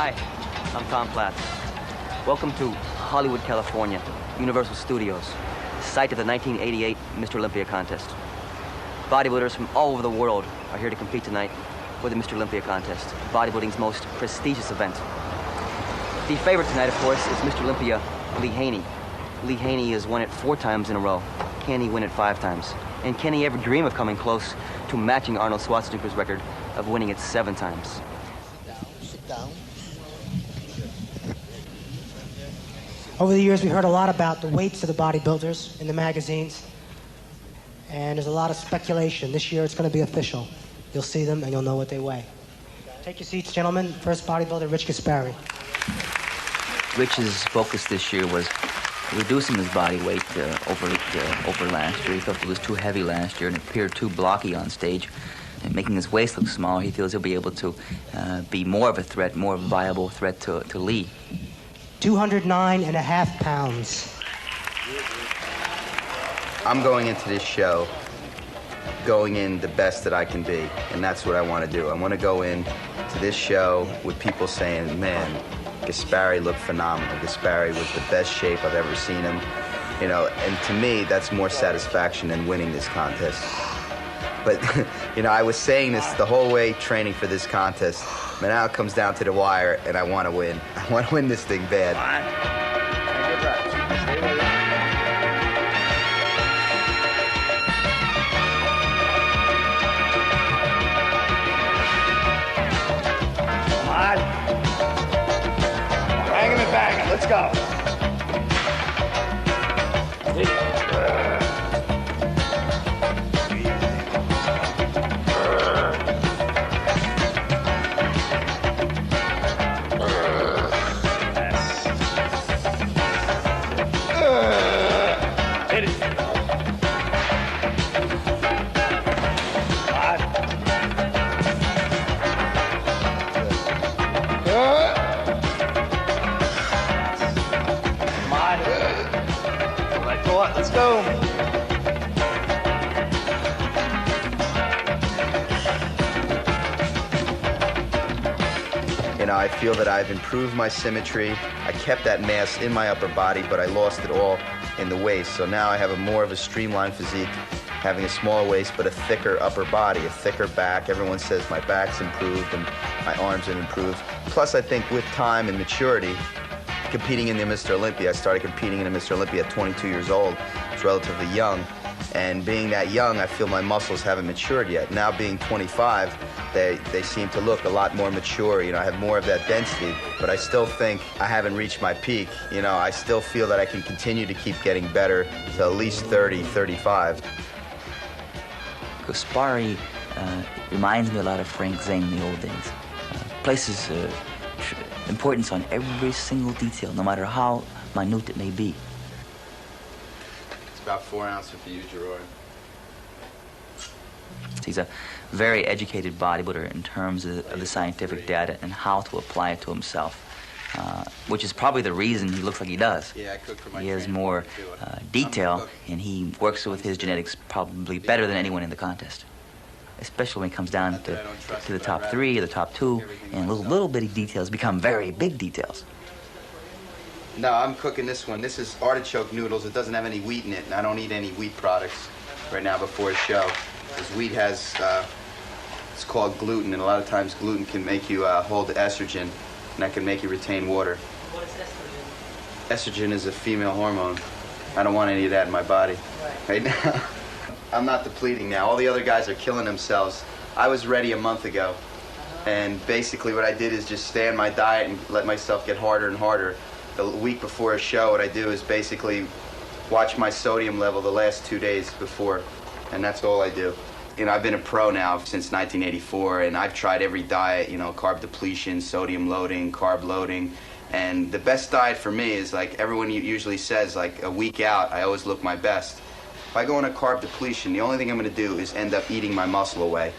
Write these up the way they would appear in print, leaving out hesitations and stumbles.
Hi, I'm Tom Platz. Welcome to Hollywood, California, Universal Studios, site of the 1988 Mr. Olympia contest. Bodybuilders from all over the world are here to compete tonight for the Mr. Olympia contest, bodybuilding's most prestigious event. The favorite tonight, of course, is Mr. Olympia, Lee Haney. Lee Haney has won it 4 times in a row. Can he win it 5 times? And can he ever dream of coming close to matching Arnold Schwarzenegger's record of winning it 7 times? Sit down. Over the years, we heard a lot about the weights of the bodybuilders in the magazines, and there's a lot of speculation. This year, it's going to be official. You'll see them, and you'll know what they weigh. Take your seats, gentlemen. First bodybuilder, Rich Gaspari. Rich's focus this year was reducing his body weight over last year. He felt it was too heavy last year and it appeared too blocky on stage. And making his waist look small, he feels he'll be able to be more of a threat, more of a viable threat to Lee. 209.5 pounds. I'm going into this show going in the best that I can be, and that's what I want to do. I want to go in to this show with people saying, man, Gaspari looked phenomenal. Gaspari was the best shape I've ever seen him. You know, and to me, that's more satisfaction than winning this contest. But, you know, I was saying this the whole way training for this contest, but now it comes down to the wire, and I want to win. I want to win this thing bad. Let's go. Hit it. Let's go. You know, I feel that I've improved my symmetry. I kept that mass in my upper body, but I lost it all in the waist. So now I have more of a streamlined physique, having a smaller waist, but a thicker upper body, a thicker back. Everyone says my back's improved and my arms have improved. Plus, I think with time and maturity, competing in the Mr. Olympia, I started competing in the Mr. Olympia at 22 years old. It's relatively young. And being that young, I feel my muscles haven't matured yet. Now being 25, they seem to look a lot more mature. You know, I have more of that density, but I still think I haven't reached my peak. You know, I still feel that I can continue to keep getting better to at least 30, 35. Gaspari reminds me a lot of Frank Zane in the old days. Places importance on every single detail, no matter how minute it may be. It's about 4 ounces for you, Gerard. He's a very educated bodybuilder in terms of the scientific data and how to apply it to himself, which is probably the reason he looks like he does. Yeah, I cook for my He has more detail, and he works with his genetics probably better than anyone in the contest, especially when it comes down to the top 3 or the top 2, and little bitty details become very big details. No, I'm cooking this one. This is artichoke noodles. It doesn't have any wheat in it, and I don't eat any wheat products right now before a show. Because wheat has, it's called gluten, and a lot of times gluten can make you hold estrogen, and that can make you retain water. What is estrogen? Estrogen is a female hormone. I don't want any of that in my body right now. I'm not depleting now. All the other guys are killing themselves. I was ready a month ago, and basically what I did is just stay on my diet and let myself get harder and harder. The week before a show, what I do is basically watch my sodium level the last 2 days before, and that's all I do. You know, I've been a pro now since 1984, and I've tried every diet, you know, carb depletion, sodium loading, carb loading, and the best diet for me is like everyone usually says, like a week out, I always look my best. If I go on a carb depletion, the only thing I'm going to do is end up eating my muscle away,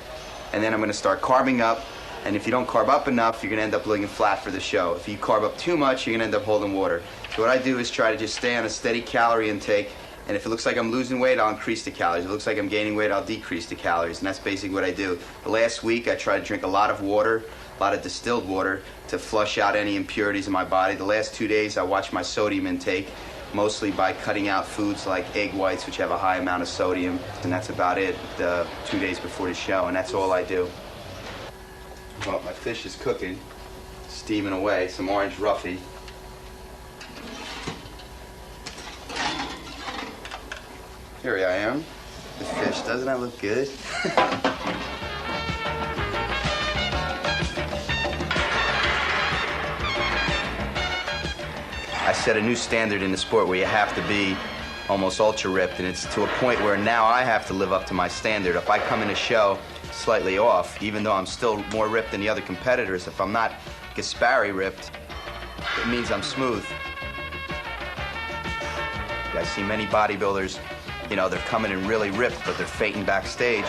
and then I'm going to start carbing up. And if you don't carb up enough, you're going to end up looking flat for the show. If you carb up too much, you're going to end up holding water. So what I do is try to just stay on a steady calorie intake. And if it looks like I'm losing weight, I'll increase the calories. If it looks like I'm gaining weight, I'll decrease the calories. And that's basically what I do. The last week, I try to drink a lot of water. a lot of distilled water to flush out any impurities in my body. The last 2 days, I watched my sodium intake, mostly by cutting out foods like egg whites, which have a high amount of sodium, and that's about it 2 days before the show, and that's all I do. Well, my fish is cooking, steaming away, some orange roughy. Here I am, the fish. Doesn't that look good? I set a new standard in the sport where you have to be almost ultra ripped, and it's to a point where now I have to live up to my standard. If I come in a show slightly off, even though I'm still more ripped than the other competitors, if I'm not Gaspari ripped, it means I'm smooth. I see many bodybuilders, you know, they're coming in really ripped, but they're fainting backstage,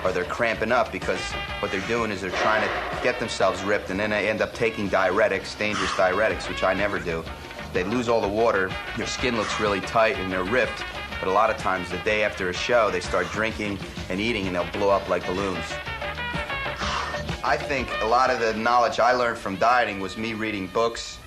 or they're cramping up because what they're doing is they're trying to get themselves ripped, and then they end up taking diuretics, dangerous diuretics, which I never do. They lose all the water, their skin looks really tight, and they're ripped. But a lot of times, the day after a show, they start drinking and eating, and they'll blow up like balloons. I think a lot of the knowledge I learned from dieting was me reading books.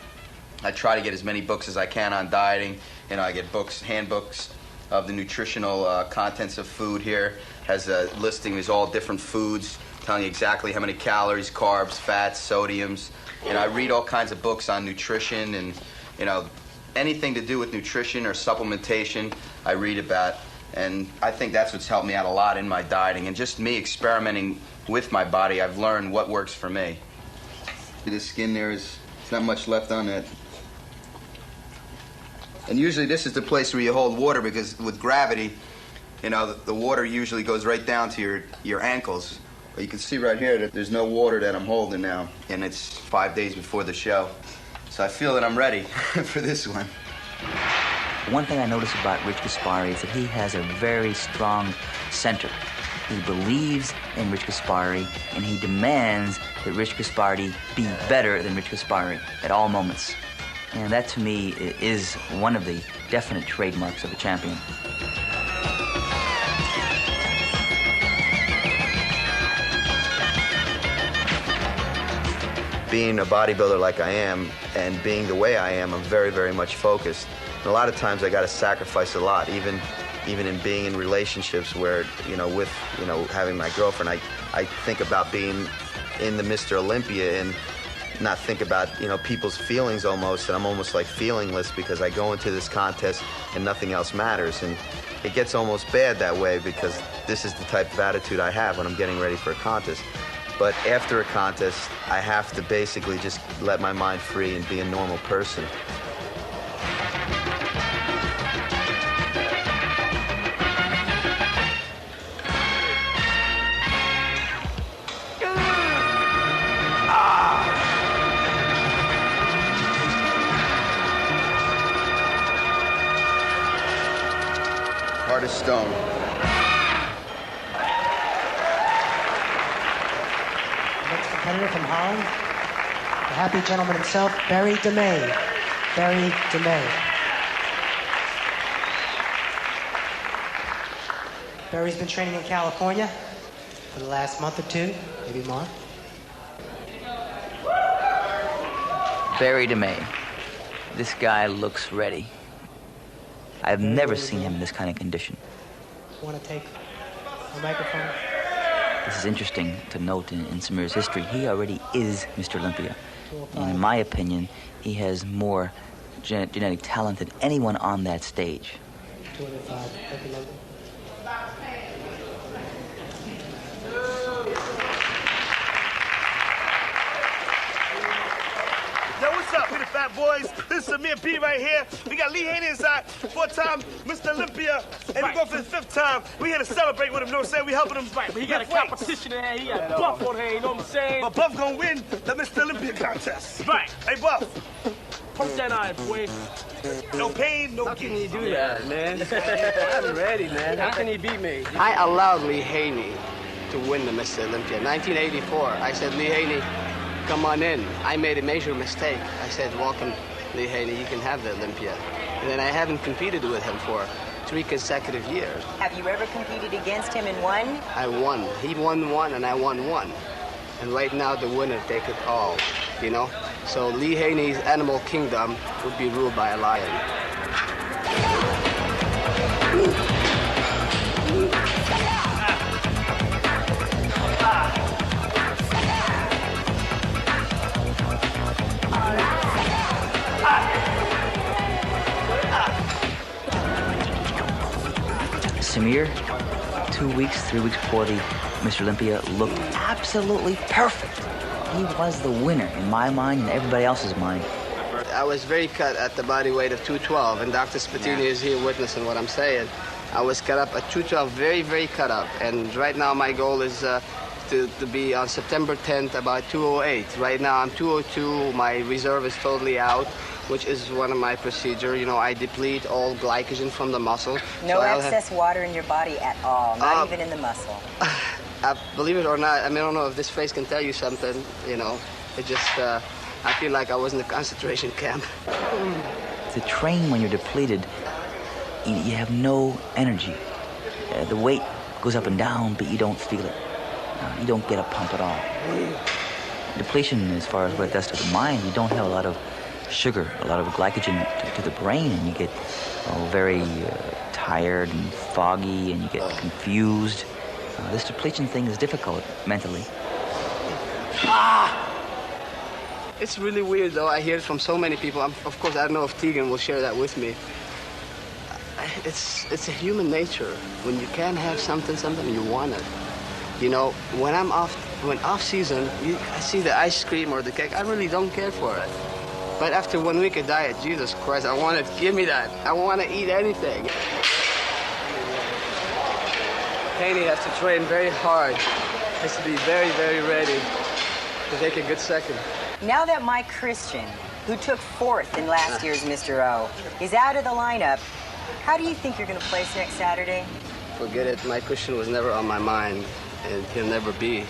I try to get as many books as I can on dieting. You know, I get books, handbooks of the nutritional contents of food here. Has a listing of all different foods, telling you exactly how many calories, carbs, fats, sodiums. You know, I read all kinds of books on nutrition and, you know, anything to do with nutrition or supplementation, I read about. And I think that's what's helped me out a lot in my dieting. And just me experimenting with my body, I've learned what works for me. The skin there's not much left on it. And usually this is the place where you hold water, because with gravity, you know, the water usually goes right down to your ankles. But you can see right here that there's no water that I'm holding now, and it's 5 days before the show. So I feel that I'm ready for this one. One thing I notice about Rich Gaspari is that he has a very strong center. He believes in Rich Gaspari, and he demands that Rich Gaspari be better than Rich Gaspari at all moments. And that, to me, is one of the definite trademarks of a champion. Being a bodybuilder like I am, and being the way I am, I'm very, very much focused. And a lot of times I got to sacrifice a lot, even in being in relationships where, you know, with, you know, having my girlfriend, I think about being in the Mr. Olympia and not think about, you know, people's feelings almost, and I'm almost like feelingless because I go into this contest and nothing else matters. And it gets almost bad that way, because this is the type of attitude I have when I'm getting ready for a contest. But after a contest, I have to basically just let my mind free and be a normal person. Heart of stone. Next competitor from Holland, the happy gentleman himself, Barry DeMay. Barry DeMay. Barry's been training in California for the last month or two, maybe more. Barry DeMay. This guy looks ready. I've never seen him in this kind of condition. Want to take a microphone? This is interesting to note in Samir's history. He already is Mr. Olympia. And in my opinion, he has more genetic talent than anyone on that stage. 205. Yo, what's up? We the Fat Boys. This is Samir P right here. We got Lee Haney inside, 4-time Mr. Olympia, and we go for the 5th time. We here to celebrate with him, you know what I'm saying? We helping him. Right, but he got a competition in here. He got Buff on here, you know what I'm saying? But Buff gonna win the Mr. Olympia contest. Right. Hey, Buff. Punch that eye, boy. No pain, no gain. How can he do that, man? I'm ready, man. How can he beat me? I allowed Lee Haney to win the Mr. Olympia. 1984, I said, Lee Haney, come on in. I made a major mistake. I said, welcome, Lee Haney, you can have the Olympia. And then I haven't competed with him for 3 consecutive years. Have you ever competed against him and won? I won. He won 1 and I won 1. And right now, the winner take it all, you know? So Lee Haney's animal kingdom would be ruled by a lion. Samir, 2 weeks, 3 weeks before the Mr. Olympia, looked absolutely perfect. He was the winner in my mind and everybody else's mind. I was very cut at the body weight of 212, and Dr. Spatini is here witnessing what I'm saying. I was cut up at 212, very, very cut up. And right now my goal is to be on September 10th about 208. Right now I'm 202, my reserve is totally out, which is one of my procedures. You know, I deplete all glycogen from the muscle. No excess water in your body at all, not even in the muscle. Believe it or not, I mean, I don't know if this face can tell you something, you know. It just, I feel like I was in a concentration camp. To train when you're depleted, you have no energy. The weight goes up and down, but you don't feel it. You don't get a pump at all. Depletion, as far as what it does to the mind, you don't have a lot of sugar, a lot of glycogen to the brain, and you get very tired and foggy, and you get confused. This depletion thing is difficult mentally. It's really weird, though. I hear it from so many people. Of course, I don't know if Tegan will share that with me. It's a human nature. When you can't have something, you want it. You know, when off season, I see the ice cream or the cake, I really don't care for it. But after 1 week of diet, Jesus Christ, I want it. Give me that. I want to eat anything. Haney has to train very hard. Has to be very, very ready to take a good second. Now that Mike Christian, who took 4th in last year's Mr. O, is out of the lineup, how do you think you're going to place next Saturday? Forget it. Mike Christian was never on my mind, and he'll never be.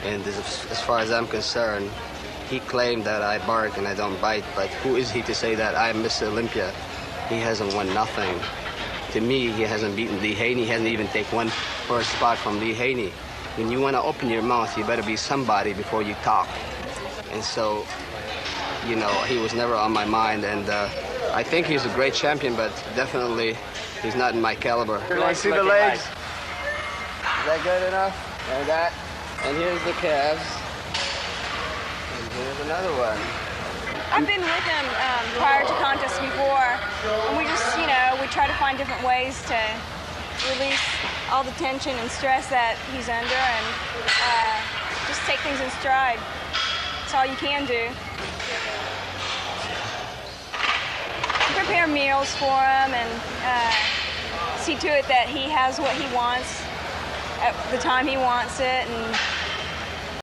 And as far as I'm concerned, he claimed that I bark and I don't bite, but who is he to say that I'm Mr. Olympia? He hasn't won nothing. To me, he hasn't beaten Lee Haney. He hasn't even taken one first spot from Lee Haney. When you want to open your mouth, you better be somebody before you talk. And so, you know, he was never on my mind, and I think he's a great champion, but definitely he's not in my caliber. You want to see the legs? Is that good enough? And that. And here's the calves. And here's another one. I've been with him prior to contests before, and we just, you know, we try to find different ways to release all the tension and stress that he's under, and just take things in stride. That's all you can do. Prepare meals for him and see to it that he has what he wants at the time he wants it, and